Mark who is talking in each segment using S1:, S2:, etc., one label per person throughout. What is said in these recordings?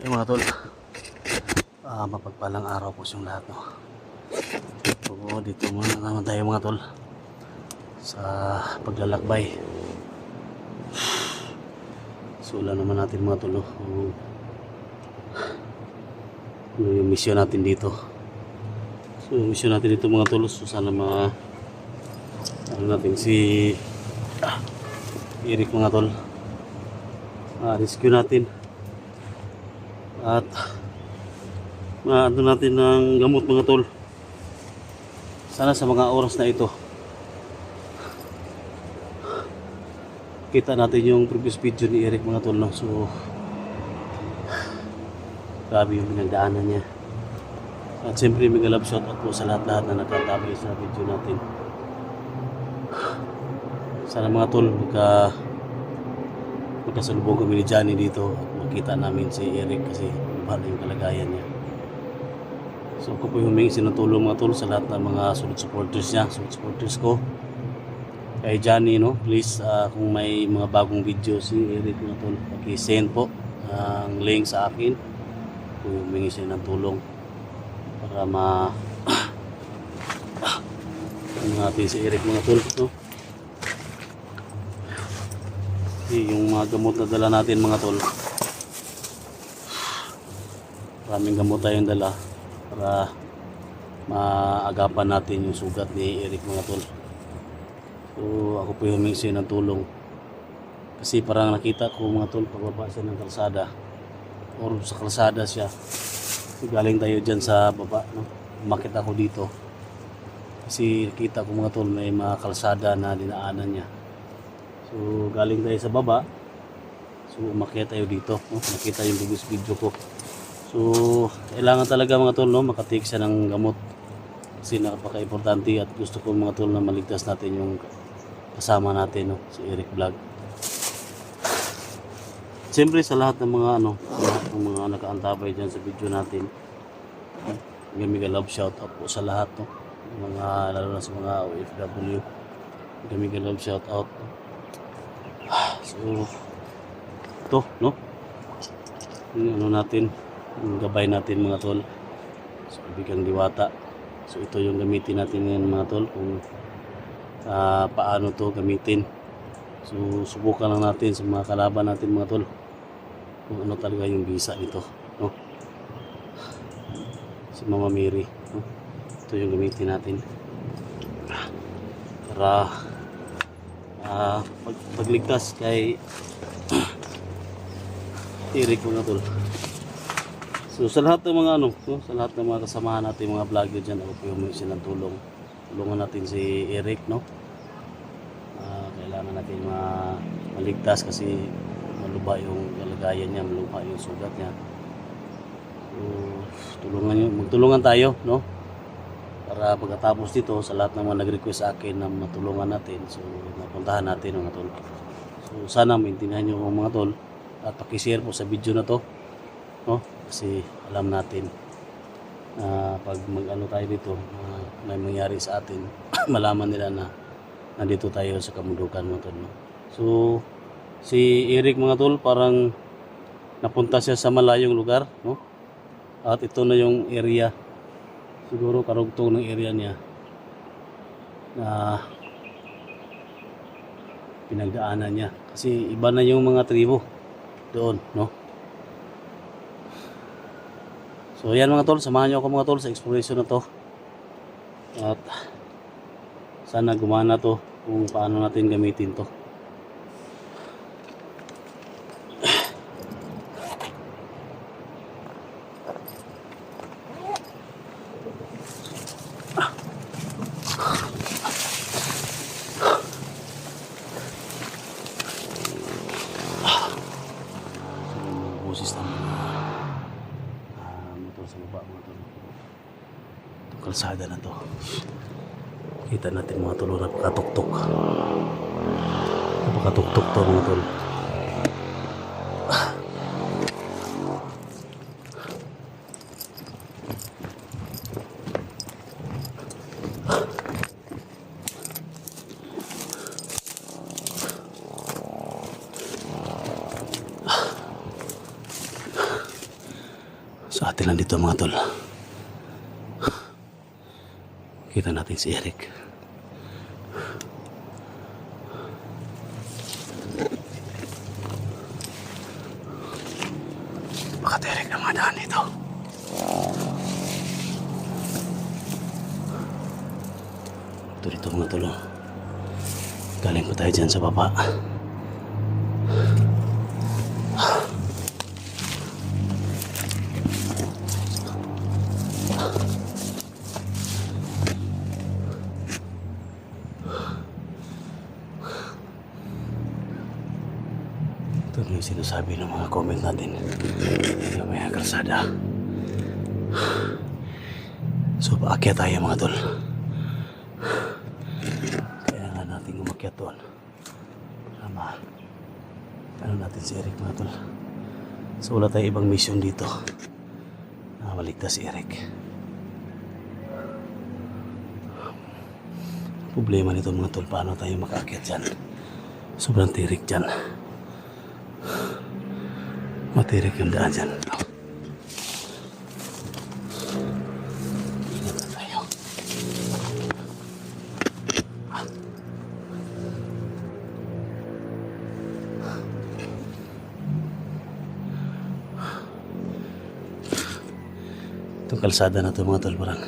S1: Yung mga tol, mapagpalang araw po yung lahat, no? So, dito muna naman tayo mga tol sa paglalakbay. Sula naman natin mga tol, no? Yung mission natin dito. So yung mission natin dito mga tol, so sana ano natin si Eric mga tol, rescue natin at ano natin ng gamot mga tol. Sana sa mga oras na ito kita natin yung previous video ni Eric mga tol, no? So grabe yung pinagdaanan niya. At siyempre mega love shoutout po sa lahat-lahat na nagtatabay sa video natin. Sana mga tol magkasalubong kami ni Johnny dito at makita namin si Eric kasi paano yung kalagayan niya. So ako po humingi ng tulong mga tol sa lahat ng mga solid supporters niya, solid supporters ko. Kay Johnny, no, please kung may mga bagong video si Eric mga tol, paki-send po ang link sa akin. Humingi siya ng tulong para ano natin si Eric mga tol, no? Yung mga gamot na dala natin mga tol, maraming gamot tayong dala para maagapan natin yung sugat ni Eric mga tol. So ako po humingi ng tulong kasi parang nakita ko mga tol pagbaba siya ng kalsada or sa kalsada siya. So, galing tayo dyan sa baba, no? Umakit ako dito kasi nakita ko mga tol may mga kalsada na dinaanan niya. So galing tayo sa baba, so umakyat tayo dito, no? Nakita yung previous video ko. So kailangan talaga mga tol, no, makatake siya ng gamot kasi napaka-importante at gusto ko mga tol na maligtas natin yung kasama natin, no, si Eric Vlog. Siyempre sa lahat ng mga lahat ng mga nakaantabay dyan sa video natin, mega love shout out po sa lahat, no, mga lalo na sa mga OFW, mega love shout out. So ito, no, yung natin, yung gabay natin mga tol, so bigang diwata. So ito yung gamitin natin ngayon mga tol, kung paano to gamitin. So subukan lang natin sa mga kalaban natin mga tol kung ano talaga yung bisa nito, no? Si Mama Mary, no? Ito yung gamitin natin para pagligtas kay Eric mga tol. So sa lahat ng mga no, sa lahat ng mga kasamahan natin mga vlogger dyan, ako po yung humingi ng tulong. Tulungan natin si Eric, no? Kailangan natin maligtas kasi maluba yung kalagayan niya, maluba yung sugat niya. So magtulungan tayo, no? Para pagkatapos dito, sa lahat ng mga nag-request sa akin na matulungan natin, so napuntahan natin mga tol. So sana maintindihan nyo mga tol at pakishare po sa video na to, no? Kasi alam natin pag mag-ano tayo dito, may mangyari sa atin, malaman nila na nandito tayo sa kamundukan mga tol, no? So si Eric mga tol parang napunta siya sa malayong lugar, no? At ito na yung area, siguro karugtong ng area niya na pinagdaanan niya kasi iba na yung mga tribo doon, no? So yan mga tol, samahan niyo ako mga tol sa exploration na to at sana gumana to kung paano natin gamitin to. Boses ng mga motor sa baba mga tol. Itong kalsada na to, kita natin mga tol, napakatuktok to mga tol. Sa atin lang dito mga tol. Kita natin si Eric. Baka Eric na mga daan dito. Ito dito mga tol. Galing pa tayo dyan sa baba. Ito yung sinasabi ng mga comment natin na may kalsada. So paakyat tayo mga tol. Kaya nga natin umakyat doon. Tama. Ano natin si Eric mga tol. So wala tayo ibang mission dito. Nakabaligtas si Eric. Problema nito mga tol, paano tayo makaakyat dyan? Sobrang tirik dyan. Matirik yung daan dyan. Ingat na tayo. Itong kalsada na ito mga tol, parang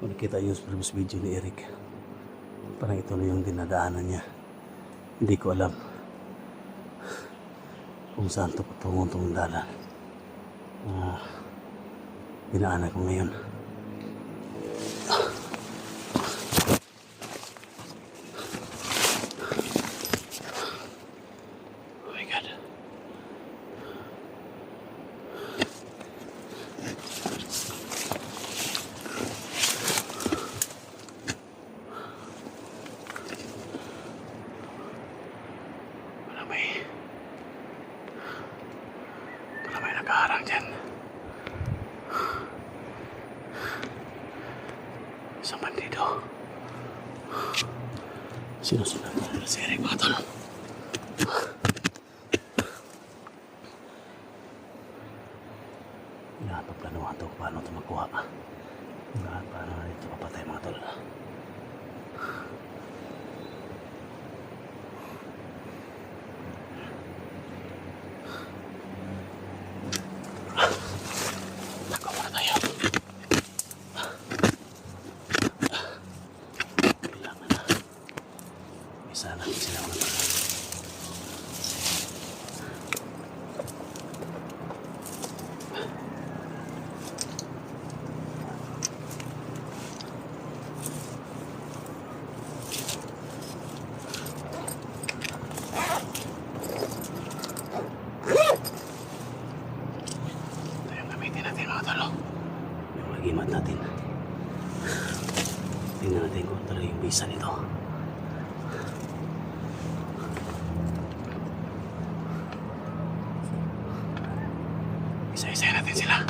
S1: kung nakita yung previous video ni Eric, parang ito na yung dinadaanan niya. Hindi ko alam kung saan ito patungong itong dalan. Dinaanan ko ngayon. Oh my God. Wala may nakaharang dyan. Isang bandido. Sinusunod na nila si Eric mga tol. Pinapagplanuhan ito kung paano ito makuha. Paano na ito papatay mga tol. Sana sila mga tol. Ito yung gamitin natin mga tol. Yung mag-imat natin. Tingnan natin kung talaga yung bisa nito. Isa-isa natin sila.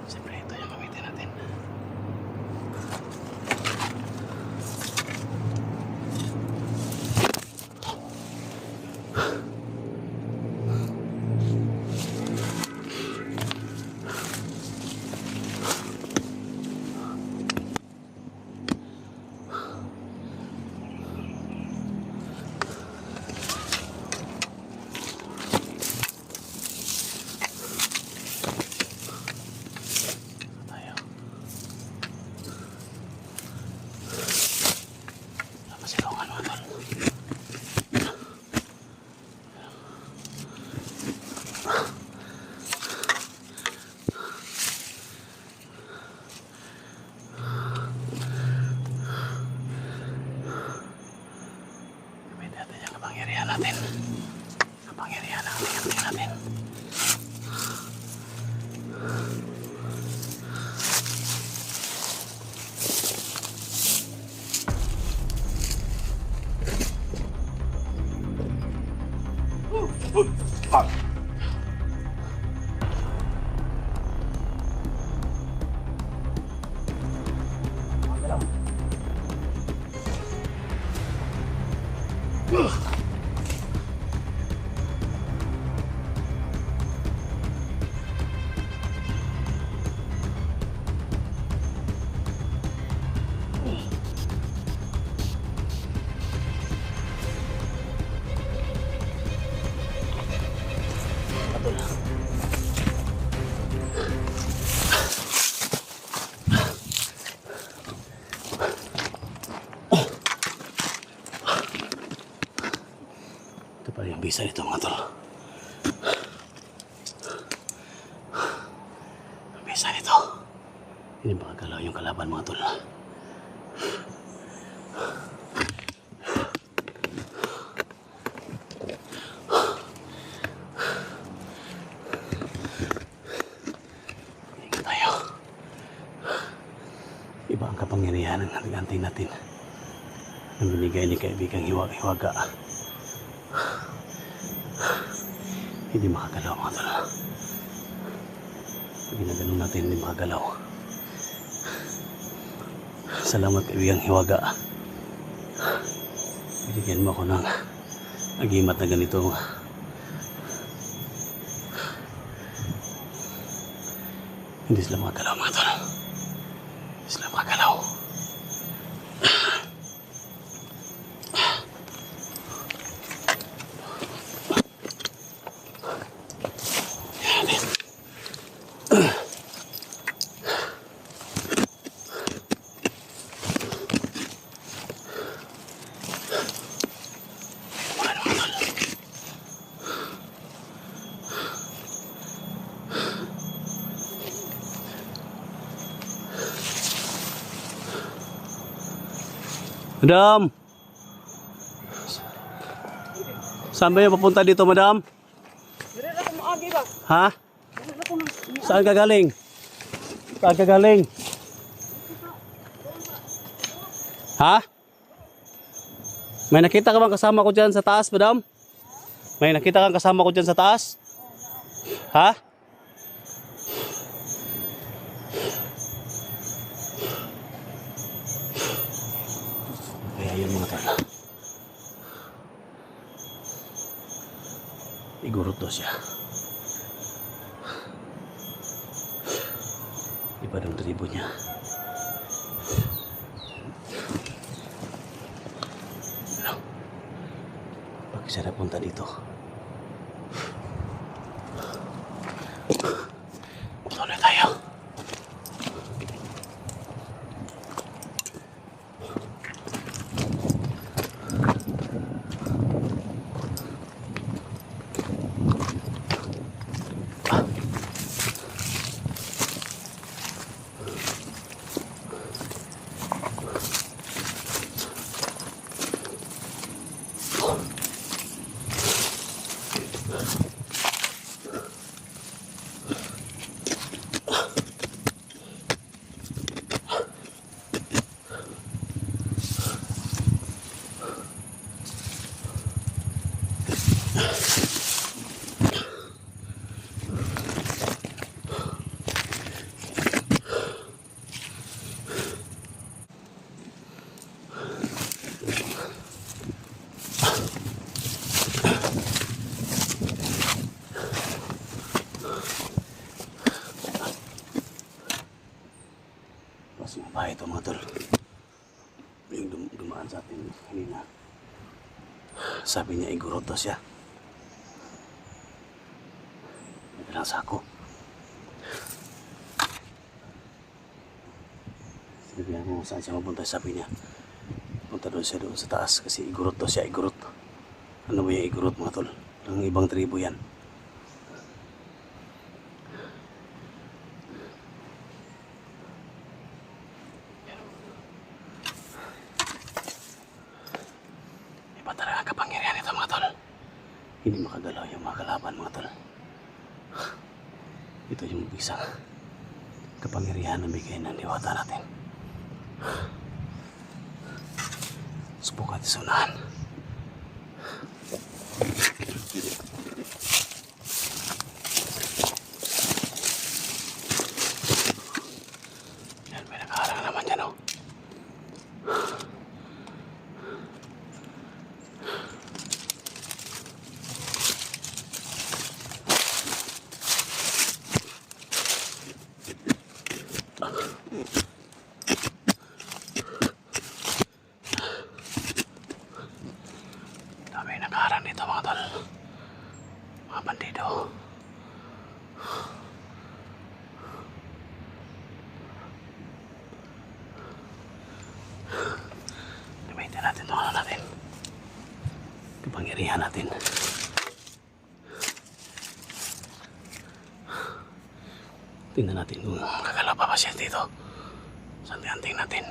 S1: Siyempre ito yung gamitin natin. Kapangyarihan natin. Kapangyarihan ang tingin natin. Ito pa yung bisa nito mga tol. Ang bisa nito. Hindi makagalaw yung kalaban mga tol. Ingat tayo. Iba ang kapangyarihan ng hantay natin. Ang binigay ni kaibigang hiwaga. Hindi makagalaw mga tol. Pag ginaganon natin, hindi makagalaw. Salamat kaibigang hiwaga. Binigyan mo ako ng agimat na ganito. Hindi sila makagalaw mga tol. Hindi sila makagalaw. Madam! Saan ba yung papunta dito, madam?
S2: Dire na ko maagi ba?
S1: Ha?
S2: Dire na ko na.
S1: Saan ka galing? Saan ka galing? Ha? May nakita ka bang kasama ko dyan sa taas, madam? May nakita kang kasama ko dyan sa taas? Ha? Kaya yun mga tala. Igurot daw siya. Iba ng tribo niya. Ano? Bakit siya napunta dito? Tuloy tayo. Yung bahay ito mga tol. Yung dumaan sa atin kanina. Sabi niya igurot daw siya. May dalang sako. Sinabihan mo saan siya mapunta. Sabi niya punta doon siya doon sa taas kasi igurot daw siya. Igurot. Ano ba yung igurot mga tol? Ang ibang tribo yan. Iba talaga kapangyarihan ito mga tol. Hindi makagalaw yung mga kalaban mga tol. Ito yung isang kapangyarihan na bigay ng diwata natin. Subukan natin sa unahan. Yan, may nakaharang naman dyan, oh. kapangyarihan natin. Tingnan natin kung kakala pa ba siya dito. Santihanting natin.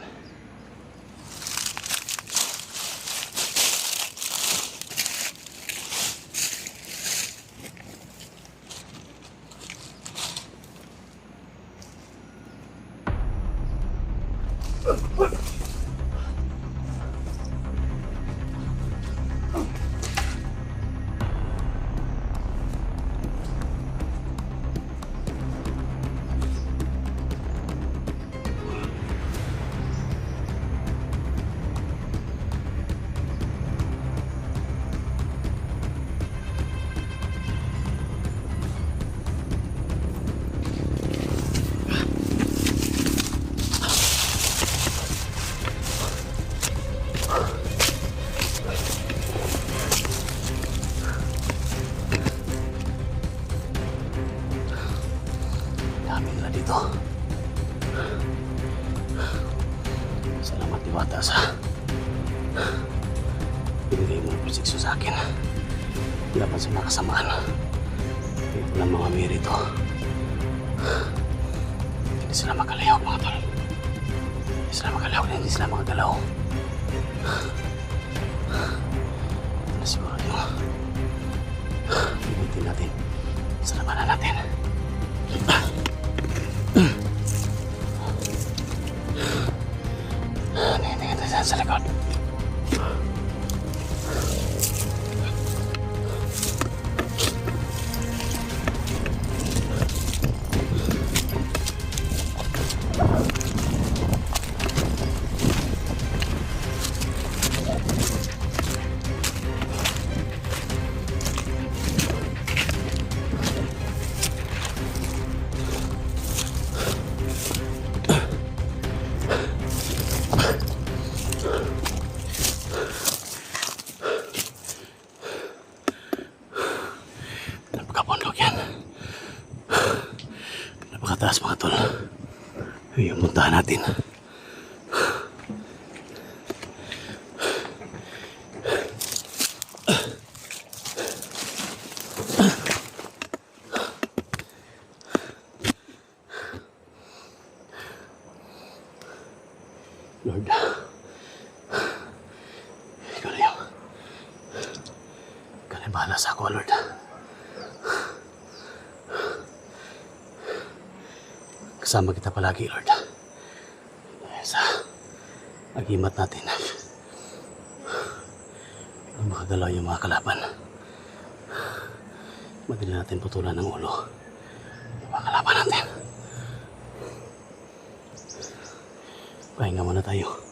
S1: Dami nila dito. Salamat Diwata sa binigay mo ng proteksyon sa akin. Laban sa mga kasamaan. Ito lang mga mirito. Hindi sila makalayaw mga tol. Hindi sila makalayaw na hindi sila makagalaw. Ito na siguro yung gamitin natin sa labanan natin. Tingnan tayo sa likod. Napakapundok yan. Napakataas mga tol. Yung puntahan natin. Lord, ikaw na yung ikaw na yung bahala sa ako, Lord. Kasama kita palagi, Lord. Sa agimat natin. Kung makagalaw yung mga kalaban, madali natin putulan ng ulo yung mga kalaban natin. Pahinga muna tayo.